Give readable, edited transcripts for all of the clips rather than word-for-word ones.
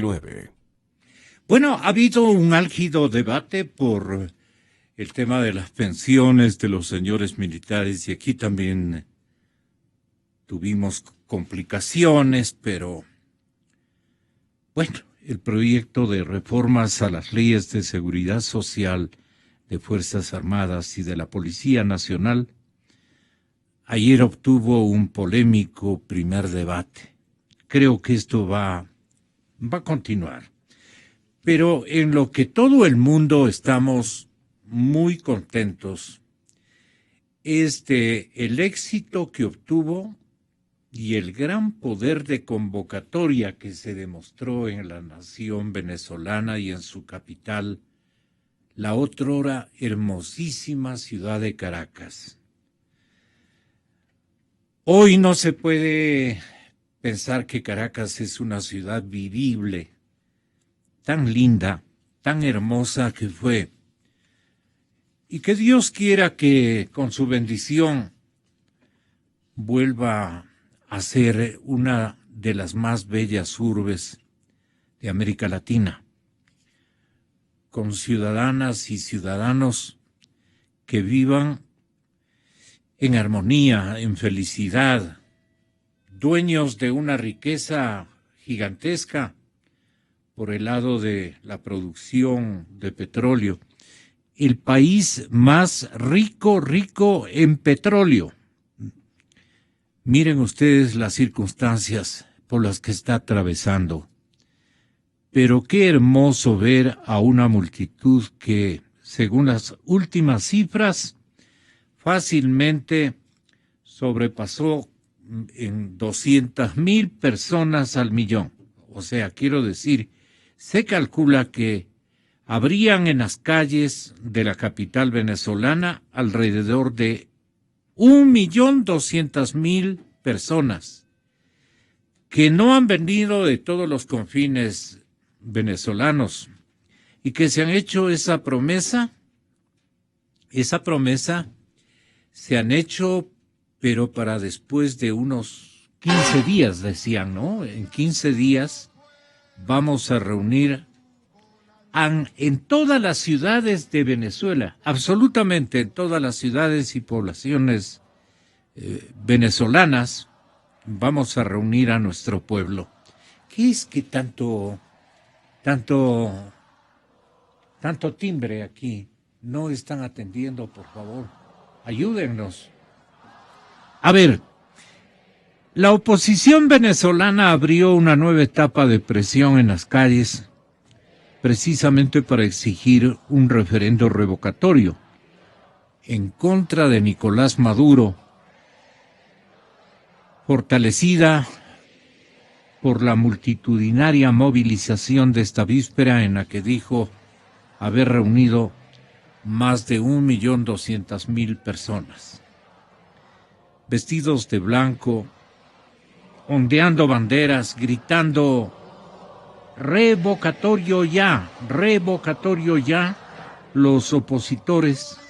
89. Bueno, ha habido un álgido debate por el tema de las pensiones de los señores militares y aquí también tuvimos complicaciones, pero bueno, el proyecto de reformas a las leyes de seguridad social de Fuerzas Armadas y de la Policía Nacional ayer obtuvo un polémico primer debate. Creo que esto va a continuar. Pero en lo que todo el mundo estamos muy contentos es de el éxito que obtuvo y el gran poder de convocatoria que se demostró en la nación venezolana y en su capital, la otrora hermosísima ciudad de Caracas. Hoy no se puede pensar que Caracas es una ciudad vivible, tan linda, tan hermosa que fue, y que Dios quiera que con su bendición vuelva a ser una de las más bellas urbes de América Latina, con ciudadanas y ciudadanos que vivan en armonía, en felicidad, dueños de una riqueza gigantesca por el lado de la producción de petróleo, el país más rico en petróleo. Miren ustedes las circunstancias por las que está atravesando. Pero qué hermoso ver a una multitud que, según las últimas cifras, fácilmente sobrepasó en 200,000 personas al millón. O sea, quiero decir, se calcula que habrían en las calles de la capital venezolana alrededor de 1,200,000 personas que no han venido de todos los confines venezolanos y que se han hecho esa promesa se han hecho, pero para después de unos 15 días, decían, ¿no? En 15 días vamos a reunir en todas las ciudades de Venezuela, absolutamente en todas las ciudades y poblaciones venezolanas, vamos a reunir a nuestro pueblo. ¿Qué es que tanto timbre aquí? No están atendiendo, por favor. Ayúdennos. A ver, la oposición venezolana abrió una nueva etapa de presión en las calles precisamente para exigir un referendo revocatorio en contra de Nicolás Maduro, fortalecida por la multitudinaria movilización de esta víspera en la que dijo haber reunido más de 1,200,000 personas, vestidos de blanco, ondeando banderas, gritando revocatorio ya. Los opositores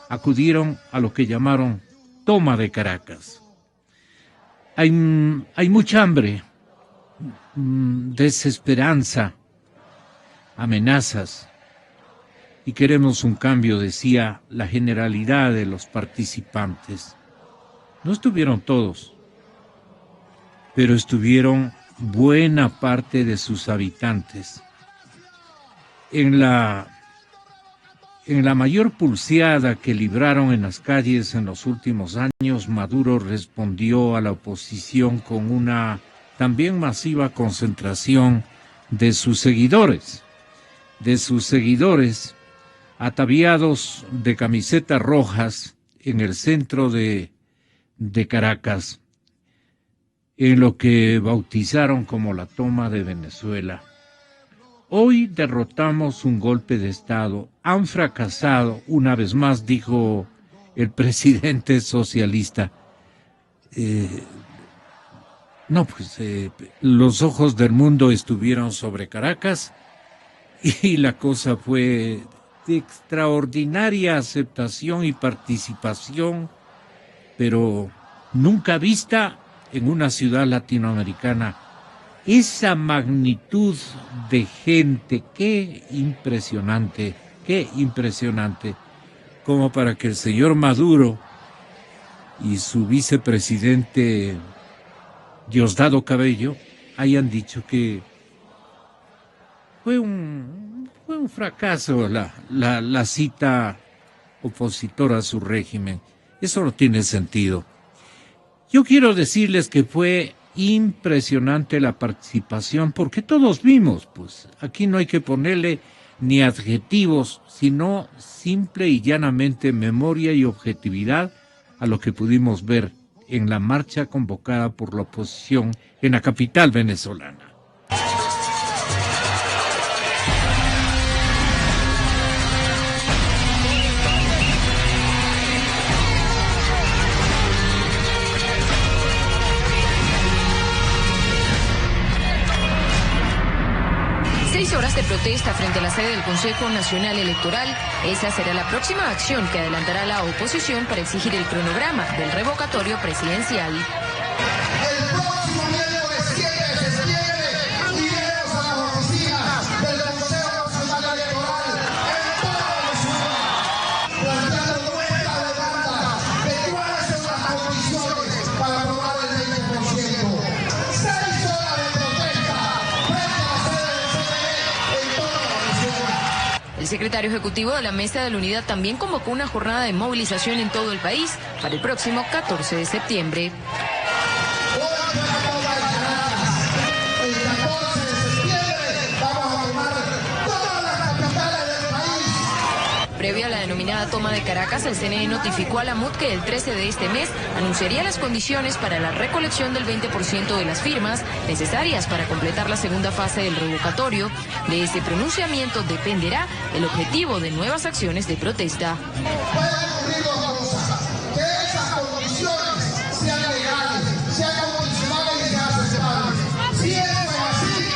acudieron a lo que llamaron toma de Caracas. Hay mucha hambre, desesperanza, amenazas, y queremos un cambio, decía la generalidad de los participantes. No estuvieron todos, pero estuvieron buena parte de sus habitantes. En la mayor pulseada que libraron en las calles en los últimos años, Maduro respondió a la oposición con una también masiva concentración de sus seguidores ataviados de camisetas rojas en el centro de Caracas, en lo que bautizaron como la toma de Venezuela. Hoy derrotamos un golpe de Estado. Han fracasado, una vez más, dijo el presidente socialista. Los ojos del mundo estuvieron sobre Caracas y la cosa fue de extraordinaria aceptación y participación, pero nunca vista en una ciudad latinoamericana esa magnitud de gente, qué impresionante, como para que el señor Maduro y su vicepresidente Diosdado Cabello hayan dicho que fue un fracaso la cita opositora a su régimen. Eso no tiene sentido. Yo quiero decirles que fue impresionante la participación, porque todos vimos, pues aquí no hay que ponerle ni adjetivos, sino simple y llanamente memoria y objetividad a lo que pudimos ver en la marcha convocada por la oposición en la capital venezolana. 6 horas de protesta frente a la sede del Consejo Nacional Electoral. Esa será la próxima acción que adelantará la oposición para exigir el cronograma del revocatorio presidencial. El próximo miércoles 7 de septiembre iremos a las oficinas del Consejo Nacional Electoral en toda Venezuela, planteando nuestra demanda de cuáles son las condiciones para aprobar el 20%. 6 horas de protesta frente a la sede del CNE en toda Venezuela. El secretario ejecutivo de la Mesa de la Unidad también convocó una jornada de movilización en todo el país para el próximo 14 de septiembre. Previo a la denominada toma de Caracas, el CNE notificó a la MUD que el 13 de este mes anunciaría las condiciones para la recolección del 20% de las firmas necesarias para completar la segunda fase del revocatorio. De ese pronunciamiento dependerá el objetivo de nuevas acciones de protesta. Puede ocurrir dos cosas: que esas condiciones sean legales, sean condicionales y sean aceptables. Si eso es así,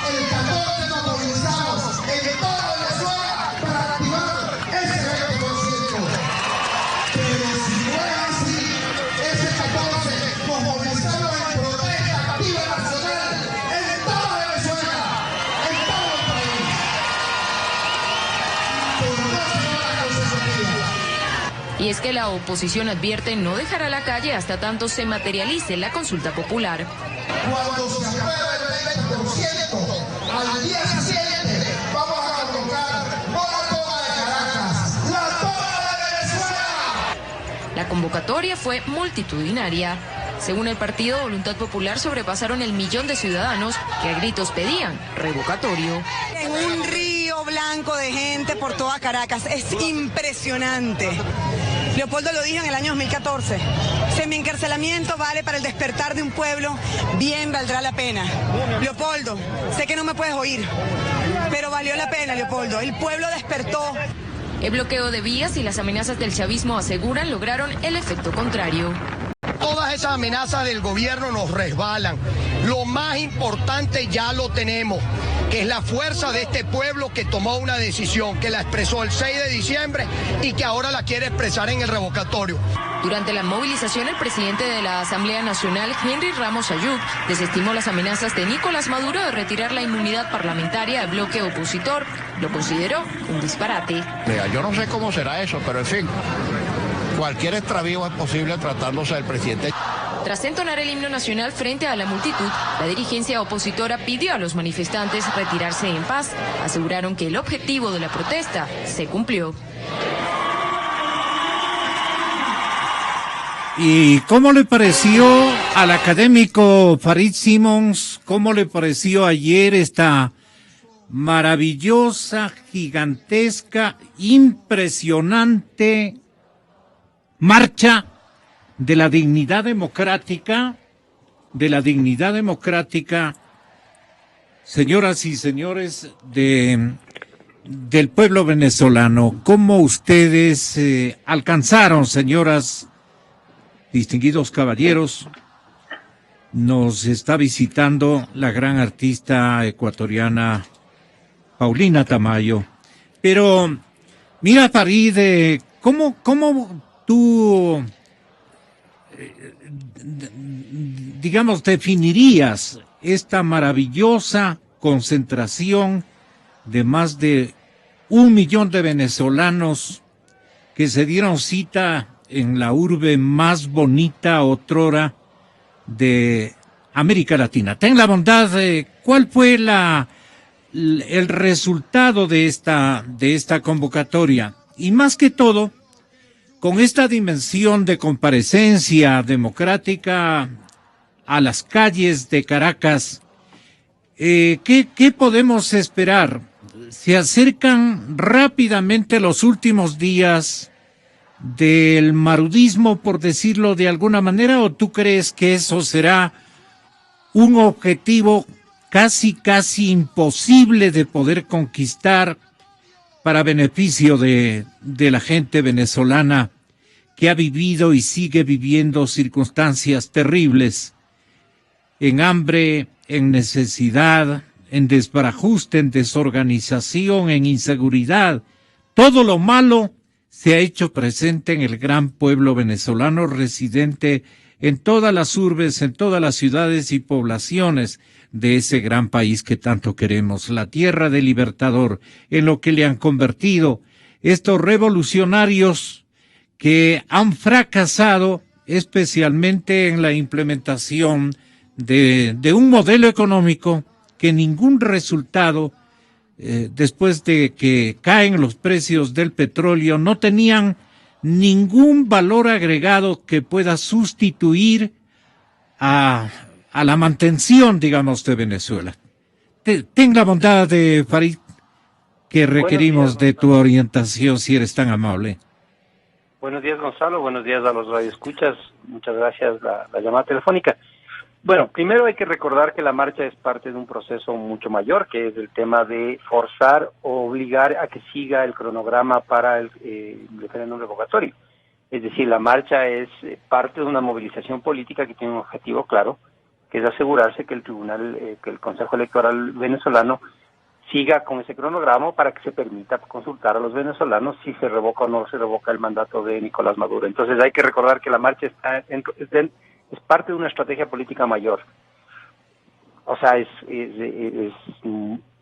el 14 nos movilizamos en toda Venezuela para activar ese 20%. Pero si no es así, ese 14 nos movilizamos en protesta activa nacional en toda Venezuela, en todo el país. Pero no será la consecuencia. Y es que la oposición advierte no dejará la calle hasta tanto se materialice la consulta popular. Cuando se apruebe el 20%, al día siguiente vamos a convocar no la toma de Caracas, la toma de Venezuela. La convocatoria fue multitudinaria. Según el partido Voluntad Popular, sobrepasaron el 1.000.000 de ciudadanos que a gritos pedían revocatorio. En un río blanco de gente por toda Caracas, es impresionante. Leopoldo lo dijo en el año 2014, semi-encarcelamiento vale para el despertar de un pueblo, bien valdrá la pena. Leopoldo, sé que no me puedes oír, pero valió la pena, Leopoldo, el pueblo despertó. El bloqueo de vías y las amenazas del chavismo, aseguran, lograron el efecto contrario. Todas esas amenazas del gobierno nos resbalan. Lo más importante ya lo tenemos, que es la fuerza de este pueblo que tomó una decisión, que la expresó el 6 de diciembre y que ahora la quiere expresar en el revocatorio. Durante la movilización, el presidente de la Asamblea Nacional, Henry Ramos Ayub, desestimó las amenazas de Nicolás Maduro de retirar la inmunidad parlamentaria al bloque opositor. Lo consideró un disparate. Mira, yo no sé cómo será eso, pero en fin, cualquier extravío es posible tratándose del presidente. Tras entonar el himno nacional frente a la multitud, la dirigencia opositora pidió a los manifestantes retirarse en paz. Aseguraron que el objetivo de la protesta se cumplió. ¿Y cómo le pareció al académico Farid Simons? ¿Cómo le pareció ayer esta maravillosa, gigantesca, impresionante marcha de la dignidad democrática, señoras y señores del pueblo venezolano? ¿Cómo ustedes alcanzaron, señoras, distinguidos caballeros? Nos está visitando la gran artista ecuatoriana Paulina Tamayo. Pero mira, Farid, ¿cómo tú, digamos, definirías esta maravillosa concentración de más de 1 millón de venezolanos que se dieron cita en la urbe más bonita otrora de América Latina? Ten la bondad de, ¿cuál fue el resultado de esta convocatoria? Y más que todo, con esta dimensión de comparecencia democrática a las calles de Caracas, ¿qué podemos esperar? ¿Se acercan rápidamente los últimos días del marudismo, por decirlo de alguna manera, o tú crees que eso será un objetivo casi imposible de poder conquistar para beneficio de la gente venezolana que ha vivido y sigue viviendo circunstancias terribles, en hambre, en necesidad, en desbarajuste, en desorganización, en inseguridad? Todo lo malo se ha hecho presente en el gran pueblo venezolano residente en todas las urbes, en todas las ciudades y poblaciones de ese gran país que tanto queremos, la tierra del Libertador, en lo que le han convertido estos revolucionarios que han fracasado especialmente en la implementación de un modelo económico que ningún resultado, después de que caen los precios del petróleo, no tenían ningún valor agregado que pueda sustituir a la mantención, digamos, de Venezuela. Ten la bondad de Farid, que requerimos de tu orientación, si eres tan amable. Buenos días, Gonzalo. Buenos días a los radioescuchas. Muchas gracias la llamada telefónica. Bueno, primero hay que recordar que la marcha es parte de un proceso mucho mayor, que es el tema de forzar o obligar a que siga el cronograma para el referéndum revocatorio. Es decir, la marcha es parte de una movilización política que tiene un objetivo claro, que es asegurarse que el tribunal, que el Consejo Electoral venezolano siga con ese cronograma para que se permita consultar a los venezolanos si se revoca o no se revoca el mandato de Nicolás Maduro. Entonces hay que recordar que la marcha es parte de una estrategia política mayor. O sea, es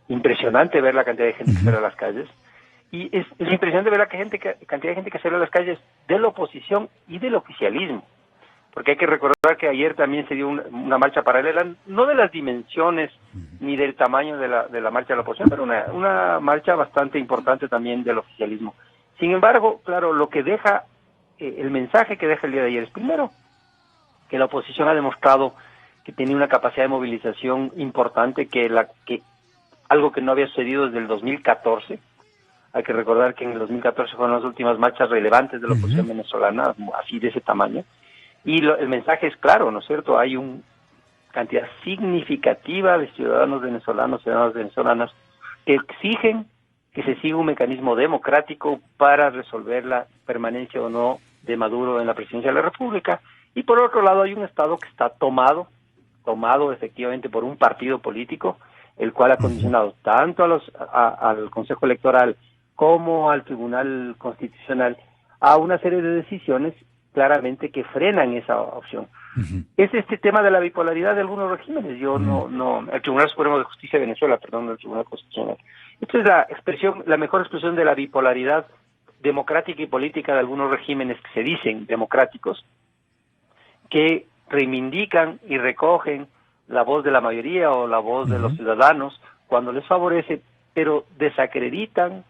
impresionante ver la cantidad de gente que sale a las calles, y es impresionante ver la cantidad de gente que sale a las calles de la oposición y del oficialismo, porque hay que recordar que ayer también se dio una marcha paralela, no de las dimensiones ni del tamaño de la marcha de la oposición, pero una marcha bastante importante también del oficialismo. Sin embargo, claro, lo que deja, el mensaje que deja el día de ayer es, primero, que la oposición ha demostrado que tenía una capacidad de movilización importante, que algo que no había sucedido desde el 2014. Hay que recordar que en el 2014 fueron las últimas marchas relevantes de la oposición venezolana, así de ese tamaño. Y el mensaje es claro, ¿no es cierto? Hay una cantidad significativa de ciudadanos venezolanos, ciudadanas venezolanas, que exigen que se siga un mecanismo democrático para resolver la permanencia o no de Maduro en la presidencia de la República. Y por otro lado hay un Estado que está tomado efectivamente por un partido político, el cual ha condicionado tanto al Consejo Electoral como al Tribunal Constitucional a una serie de decisiones claramente que frenan esa opción. Es este tema de la bipolaridad de algunos regímenes. El Tribunal Supremo de Justicia de Venezuela, el Tribunal Constitucional. Esta es la mejor expresión de la bipolaridad democrática y política de algunos regímenes que se dicen democráticos, que reivindican y recogen la voz de la mayoría o la voz de los ciudadanos cuando les favorece, pero desacreditan,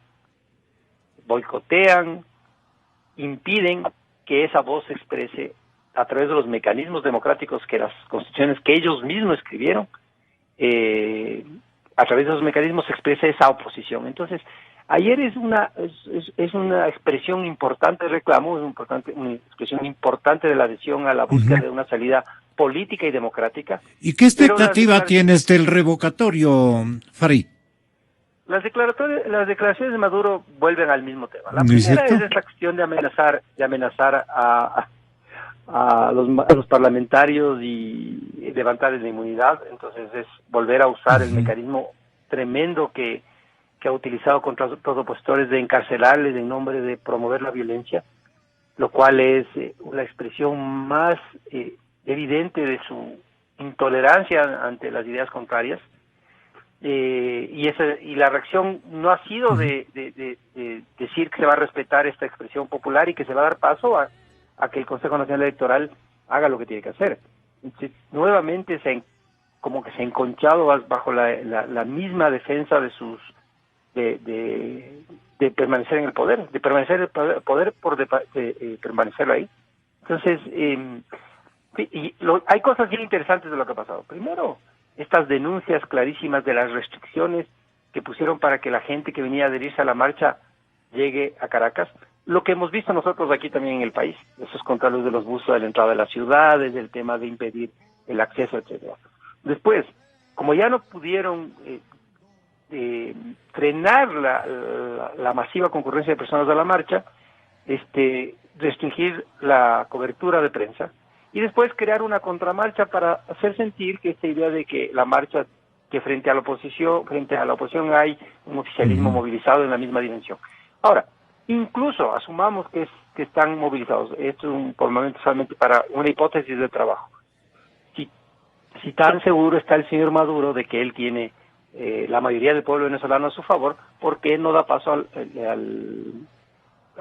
boicotean, impiden que esa voz se exprese a través de los mecanismos democráticos que las constituciones que ellos mismos escribieron, a través de esos mecanismos se expresa esa oposición. Entonces, ayer es una expresión importante de reclamo, una expresión importante de la adhesión a la búsqueda de una salida política y democrática. ¿Y qué expectativa tienes del revocatorio, Farid? Las declaraciones de Maduro vuelven al mismo tema. La primera es esta cuestión de amenazar a los parlamentarios y levantarles la inmunidad. Entonces es volver a usar el mecanismo tremendo que ha utilizado contra los opositores de encarcelarles en nombre de promover la violencia, lo cual es la expresión más evidente intolerancia ante las ideas contrarias, y la reacción no ha sido de decir que se va a respetar esta expresión popular y que se va a dar paso a que el Consejo Nacional Electoral haga lo que tiene que hacer. Entonces, nuevamente como que se ha enconchado bajo la misma defensa de sus de permanecer en el poder, de permanecer en el poder por permanecer ahí. Entonces, hay cosas bien interesantes de lo que ha pasado. Primero, estas denuncias clarísimas de las restricciones que pusieron para que la gente que venía a adherirse a la marcha llegue a Caracas. Lo que hemos visto nosotros aquí también en el país, esos controles de los buses de la entrada de las ciudades, el tema de impedir el acceso, etcétera. Después, como ya no pudieron frenar la masiva concurrencia de personas a la marcha, restringir la cobertura de prensa y después crear una contramarcha para hacer sentir que esta idea de que la marcha, que frente a la oposición hay un oficialismo movilizado en la misma dimensión. Ahora, incluso asumamos que están movilizados, esto es por el momento solamente para una hipótesis de trabajo. Si tan seguro está el señor Maduro de que él tiene la mayoría del pueblo venezolano a su favor, ¿por qué no da paso al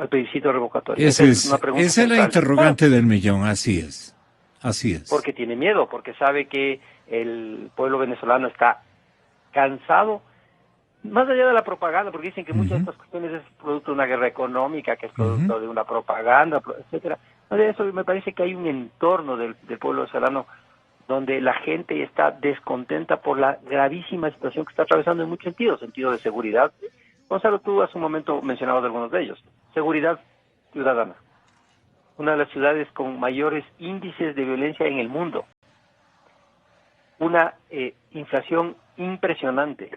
plebiscito revocatorio? Esa es la interrogante del millón, así es. Porque tiene miedo, porque sabe que el pueblo venezolano está cansado, más allá de la propaganda, porque dicen que muchas de estas cuestiones es producto de una guerra económica, que es producto de una propaganda, etcétera. Más allá de eso, me parece que hay un entorno del pueblo venezolano donde la gente está descontenta por la gravísima situación que está atravesando en muchos sentidos, sentido de seguridad. Gonzalo, tú hace un momento mencionabas algunos de ellos. Seguridad ciudadana. Una de las ciudades con mayores índices de violencia en el mundo. Una inflación impresionante.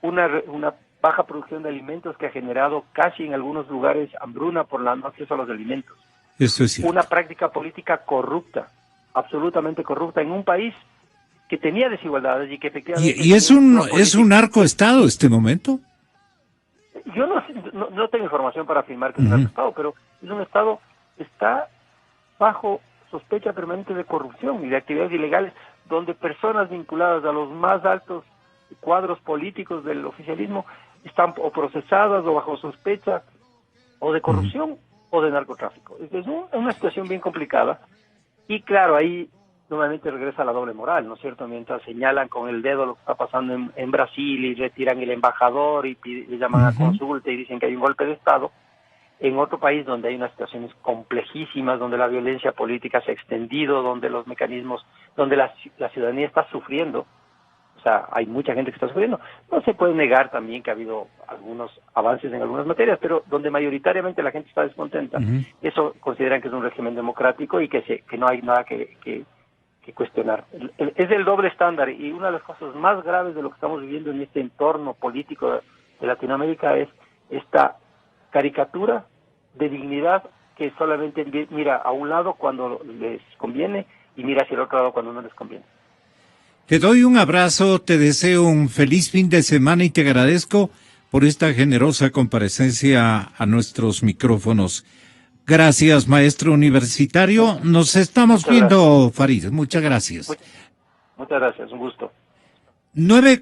Una baja producción de alimentos que ha generado casi en algunos lugares hambruna por la no acceso a los alimentos. Eso es cierto. Una práctica política corrupta, absolutamente corrupta, en un país que tenía desigualdades y que efectivamente... ¿Y es un narcoestado este momento? Yo no tengo información para afirmar que es un narcoestado, pero es un estado que está bajo sospecha permanente de corrupción y de actividades ilegales, donde personas vinculadas a los más altos cuadros políticos del oficialismo están o procesadas o bajo sospecha o de corrupción o de narcotráfico. Es una situación bien complicada y claro, ahí nuevamente regresa la doble moral, ¿no es cierto? Mientras señalan con el dedo lo que está pasando en Brasil y retiran el embajador y le llaman a consulta y dicen que hay un golpe de Estado, en otro país donde hay unas situaciones complejísimas, donde la violencia política se ha extendido, donde los mecanismos, donde la ciudadanía está sufriendo, o sea, hay mucha gente que está sufriendo. No se puede negar también que ha habido algunos avances en algunas materias, pero donde mayoritariamente la gente está descontenta, eso consideran que es un régimen democrático y que no hay nada que cuestionar. Es el doble estándar y una de las cosas más graves de lo que estamos viviendo en este entorno político de Latinoamérica es esta caricatura de dignidad que solamente mira a un lado cuando les conviene y mira hacia el otro lado cuando no les conviene. Te doy un abrazo, te deseo un feliz fin de semana y te agradezco por esta generosa comparecencia a nuestros micrófonos. Gracias, maestro universitario. Nos estamos viendo, Farid. Muchas gracias. Muchas gracias, un gusto. 9:00